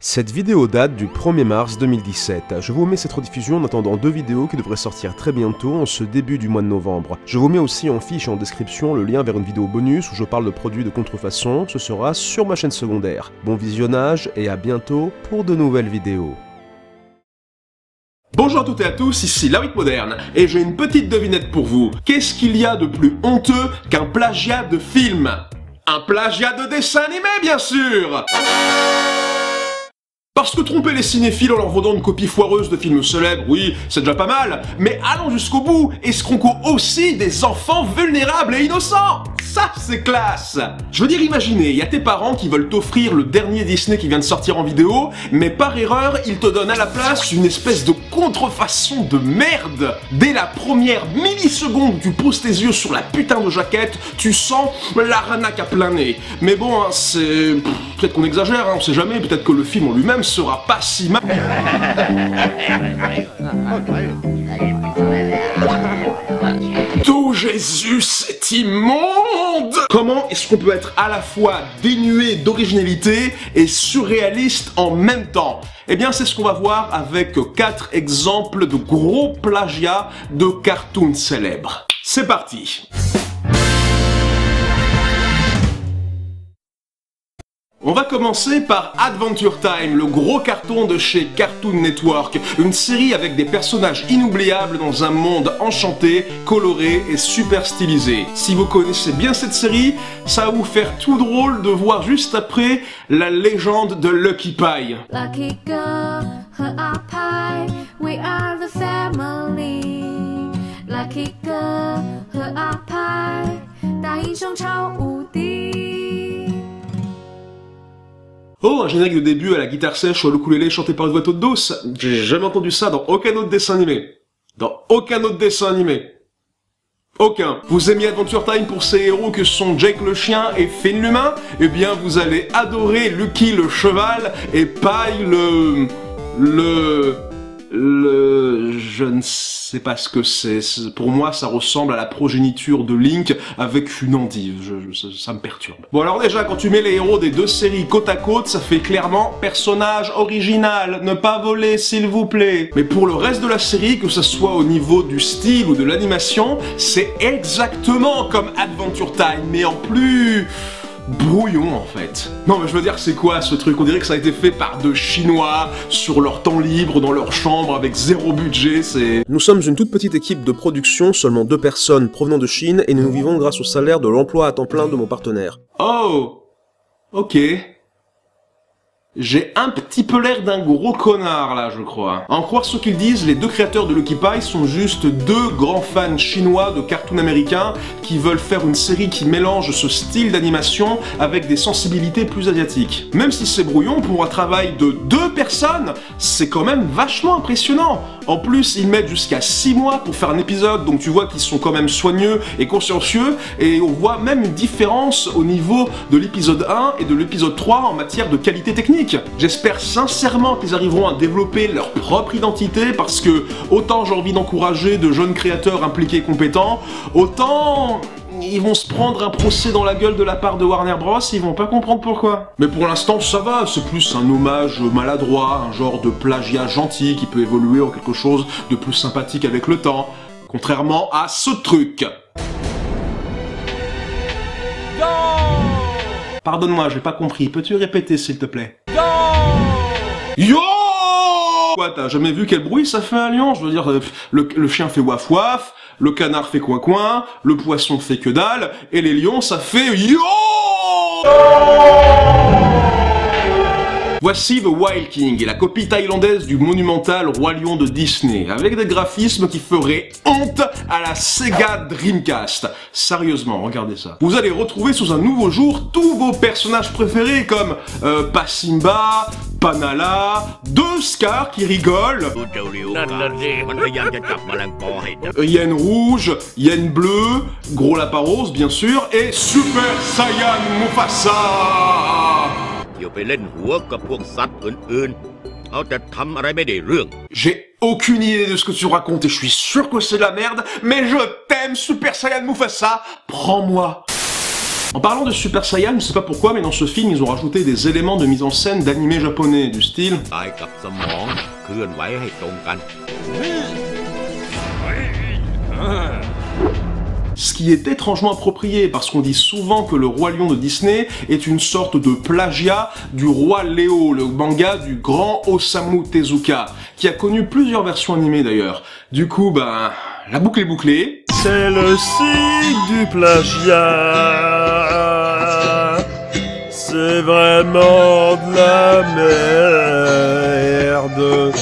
Cette vidéo date du 1er mars 2017. Je vous mets cette rediffusion en attendant deux vidéos qui devraient sortir très bientôt en ce début du mois de novembre. Je vous mets aussi en fiche et en description le lien vers une vidéo bonus où je parle de produits de contrefaçon, ce sera sur ma chaîne secondaire. Bon visionnage et à bientôt pour de nouvelles vidéos. Bonjour à toutes et à tous, ici Lawit Moderne, et j'ai une petite devinette pour vous. Qu'est-ce qu'il y a de plus honteux qu'un plagiat de film? Un plagiat de dessin animé, bien sûr! Parce que tromper les cinéphiles en leur vendant une copie foireuse de films célèbres, oui, c'est déjà pas mal, mais allons jusqu'au bout, escroquons aussi des enfants vulnérables et innocents! Ça, c'est classe! Je veux dire, imaginez, il y a tes parents qui veulent t'offrir le dernier Disney qui vient de sortir en vidéo, mais par erreur, ils te donnent à la place une espèce de contrefaçon de merde! Dès la première milliseconde où tu poses tes yeux sur la putain de jaquette, tu sens l'arnaque à plein nez. Mais bon, hein, c'est... peut-être qu'on exagère, hein, on sait jamais, peut-être que le film en lui-même sera pas si mal. Tout Jésus, c'est immonde! Comment est-ce qu'on peut être à la fois dénué d'originalité et surréaliste en même temps? Eh bien, c'est ce qu'on va voir avec 4 exemples de gros plagiats de cartoons célèbres. C'est parti! On va commencer par Adventure Time, le gros carton de chez Cartoon Network, une série avec des personnages inoubliables dans un monde enchanté, coloré et super stylisé. Si vous connaissez bien cette série, ça va vous faire tout drôle de voir juste après la légende de Lucky Pie. Lucky girl, her pie, we are the family. Lucky girl, her pie, 大英雄超无敌. Oh, un générique de début à la guitare sèche ou à l'ukulélé chanté par une voix toute douce. J'ai jamais entendu ça dans aucun autre dessin animé. Dans aucun autre dessin animé. Aucun. Vous aimez Adventure Time pour ses héros que sont Jake le chien et Finn l'humain? Eh bien, vous allez adorer Lucky le cheval et Pie je ne sais pas ce que c'est. Pour moi, ça ressemble à la progéniture de Link avec une endive. Ça me perturbe. Bon, alors déjà, quand tu mets les héros des deux séries côte à côte, ça fait clairement personnage original. Ne pas voler, s'il vous plaît. Mais pour le reste de la série, que ce soit au niveau du style ou de l'animation, c'est exactement comme Adventure Time, mais en plus... brouillon en fait. Non mais je veux dire, c'est quoi ce truc? On dirait que ça a été fait par deux Chinois, sur leur temps libre, dans leur chambre, avec zéro budget, c'est... Nous sommes une toute petite équipe de production, seulement 2 personnes provenant de Chine, et nous vivons grâce au salaire de l'emploi à temps plein de mon partenaire. Oh! Ok. J'ai un petit peu l'air d'un gros connard là, je crois. À en croire ce qu'ils disent, les deux créateurs de Lucky Pie sont juste deux grands fans chinois de cartoons américains qui veulent faire une série qui mélange ce style d'animation avec des sensibilités plus asiatiques. Même si c'est brouillon, pour un travail de 2 personnes, c'est quand même vachement impressionnant. En plus, ils mettent jusqu'à 6 mois pour faire un épisode, donc tu vois qu'ils sont quand même soigneux et consciencieux, et on voit même une différence au niveau de l'épisode 1 et de l'épisode 3 en matière de qualité technique. J'espère sincèrement qu'ils arriveront à développer leur propre identité, parce que autant j'ai envie d'encourager de jeunes créateurs impliqués et compétents, autant ils vont se prendre un procès dans la gueule de la part de Warner Bros, ils vont pas comprendre pourquoi. Mais pour l'instant ça va, c'est plus un hommage maladroit, un genre de plagiat gentil qui peut évoluer en quelque chose de plus sympathique avec le temps, contrairement à ce truc. Pardonne-moi, j'ai pas compris. Peux-tu répéter, s'il te plaît? Yo! Quoi, t'as jamais vu quel bruit ça fait un lion? Je veux dire, le chien fait waf waf, le canard fait coin coin, le poisson fait que dalle, et les lions, ça fait yo! Voici The Wild King, la copie thaïlandaise du monumental Roi Lion de Disney, avec des graphismes qui feraient honte à la Sega Dreamcast. Sérieusement, regardez ça. Vous allez retrouver sous un nouveau jour tous vos personnages préférés comme Pasimba, Panala, 2 Scar qui rigolent, Yen rouge, Yen bleu, Gros Lapin Rose bien sûr, et Super Saiyan Mufasa. J'ai aucune idée de ce que tu racontes et je suis sûr que c'est de la merde, mais je t'aime Super Saiyan Mufasa, prends-moi. En parlant de Super Saiyan, je sais pas pourquoi, mais dans ce film, ils ont rajouté des éléments de mise en scène d'animé japonais, du style... Ce qui est étrangement approprié, parce qu'on dit souvent que le Roi Lion de Disney est une sorte de plagiat du Roi Léo, le manga du grand Osamu Tezuka, qui a connu plusieurs versions animées d'ailleurs. Du coup, ben, la boucle est bouclée. C'est le cycle du plagiat. C'est vraiment de la merde.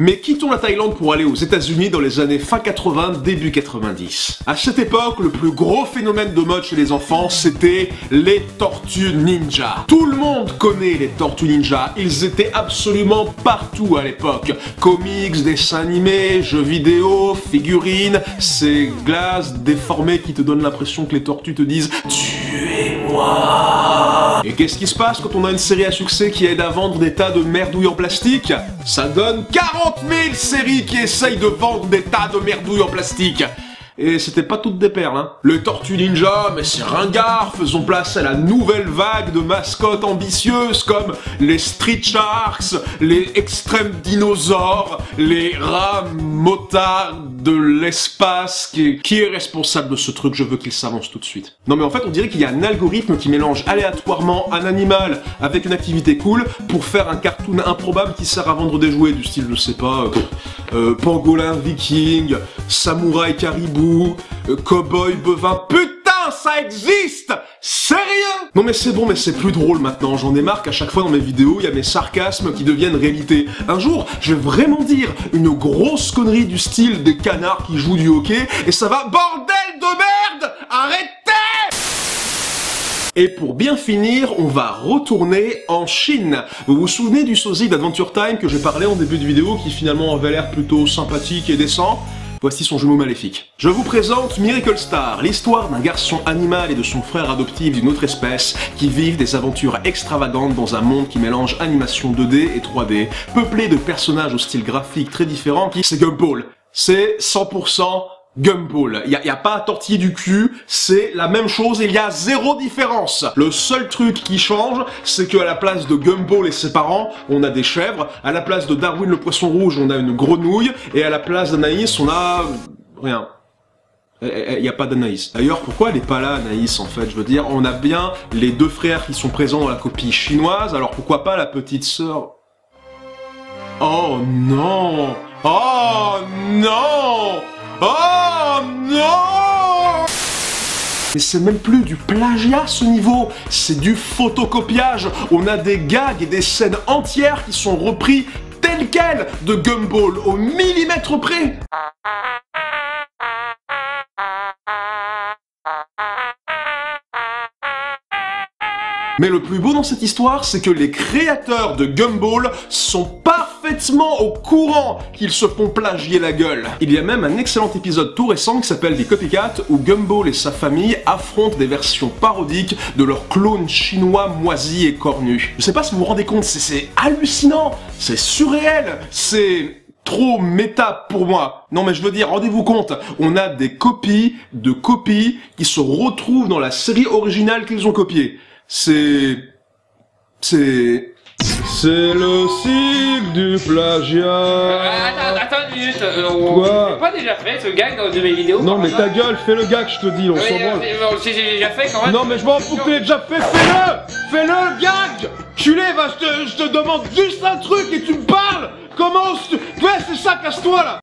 Mais quittons la Thaïlande pour aller aux États-Unis dans les années fin 80, début 90. À cette époque, le plus gros phénomène de mode chez les enfants, c'était les Tortues Ninja. Tout le monde connaît les Tortues Ninja, ils étaient absolument partout à l'époque. Comics, dessins animés, jeux vidéo, figurines, ces glaces déformées qui te donnent l'impression que les tortues te disent « Tuez-moi ». Et qu'est-ce qui se passe quand on a une série à succès qui aide à vendre des tas de merdouilles en plastique? Ça donne 40 000 séries qui essayent de vendre des tas de merdouilles en plastique. Et c'était pas toutes des perles, hein. Les Tortues Ninja, mais c'est ringard, faisons place à la nouvelle vague de mascottes ambitieuses comme les Street Sharks, les Extrêmes Dinosaures, les rats motards de l'espace. Qui est responsable de ce truc? Je veux qu'il s'avance tout de suite. Non mais en fait, on dirait qu'il y a un algorithme qui mélange aléatoirement un animal avec une activité cool pour faire un cartoon improbable qui sert à vendre des jouets du style, je sais pas, pangolin viking, samouraï caribou, cowboy bovin. Putain, ça existe! Sérieux? Non mais c'est bon, mais c'est plus drôle maintenant. J'en ai marre qu'à chaque fois dans mes vidéos, il y a mes sarcasmes qui deviennent réalité. Un jour, je vais vraiment dire une grosse connerie du style des canards qui jouent du hockey et ça va... Bordel de merde! Arrêtez! Et pour bien finir, on va retourner en Chine. Vous vous souvenez du sosie d'Adventure Time que j'ai parlé en début de vidéo qui finalement avait l'air plutôt sympathique et décent? Voici son jumeau maléfique. Je vous présente Miracle Star, l'histoire d'un garçon animal et de son frère adoptif d'une autre espèce qui vivent des aventures extravagantes dans un monde qui mélange animation 2D et 3D, peuplé de personnages au style graphique très différent qui... C'est Gumball. C'est 100% Gumball. Y a pas à tortiller du cul, c'est la même chose et il y a zéro différence. Le seul truc qui change, c'est qu'à la place de Gumball et ses parents, on a des chèvres, à la place de Darwin le poisson rouge, on a une grenouille, et à la place d'Anaïs, on a... rien. Il n'y a pas d'Anaïs. D'ailleurs, pourquoi elle est pas là, Anaïs, en fait? Je veux dire, on a bien les deux frères qui sont présents dans la copie chinoise, alors pourquoi pas la petite sœur? Oh non! Oh non! Oh non! Mais c'est même plus du plagiat ce niveau, c'est du photocopiage. On a des gags et des scènes entières qui sont repris telles quelles de Gumball au millimètre près. Mais le plus beau dans cette histoire, c'est que les créateurs de Gumball sont parfaitement au courant qu'ils se font plagier la gueule. Il y a même un excellent épisode tout récent qui s'appelle The Copycat, où Gumball et sa famille affrontent des versions parodiques de leurs clones chinois moisis et cornus. Je sais pas si vous vous rendez compte, c'est hallucinant, c'est surréel, c'est... trop méta pour moi. Non mais je veux dire, rendez-vous compte, on a des copies de copies qui se retrouvent dans la série originale qu'ils ont copiée. C'est le cycle du plagiat. Attends une minute, Quoi? j'ai pas déjà fait ce gag dans de mes vidéos? Non mais ta gueule, fais le gag, je te dis, on s'en branle. J'ai déjà fait quand même. Non mais je m'en fous que tu l'aies déjà fait, fais-le! Fais-le gag! Culé, va, je te demande juste un truc et tu me parles! Comment ouais, c'est ça, casse-toi là!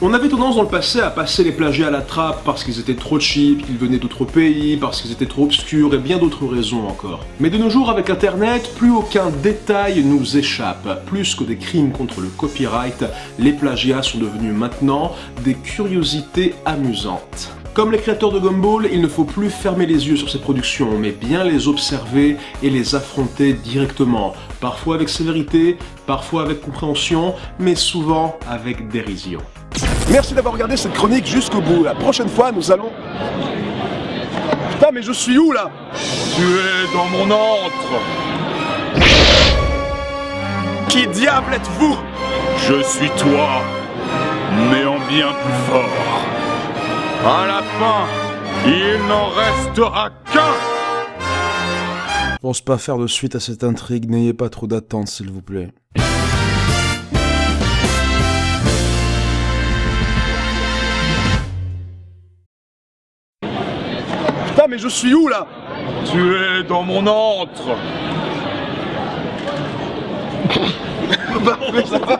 On avait tendance dans le passé à passer les plagiats à la trappe parce qu'ils étaient trop cheap, qu'ils venaient d'autres pays, parce qu'ils étaient trop obscurs et bien d'autres raisons encore. Mais de nos jours avec internet, plus aucun détail nous échappe. Plus que des crimes contre le copyright, les plagiats sont devenus maintenant des curiosités amusantes. Comme les créateurs de Gumball, il ne faut plus fermer les yeux sur ces productions, mais bien les observer et les affronter directement. Parfois avec sévérité, parfois avec compréhension, mais souvent avec dérision. Merci d'avoir regardé cette chronique jusqu'au bout. La prochaine fois, nous allons... Putain, mais je suis où, là? Tu es dans mon antre. Qui diable êtes-vous? Je suis toi, mais en bien plus fort. À la fin, Il n'en restera qu'un. Je pense pas faire de suite à cette intrigue, n'ayez pas trop d'attente s'il vous plaît. Putain, mais je suis où là? Tu es dans mon antre. Bah, mais ça va.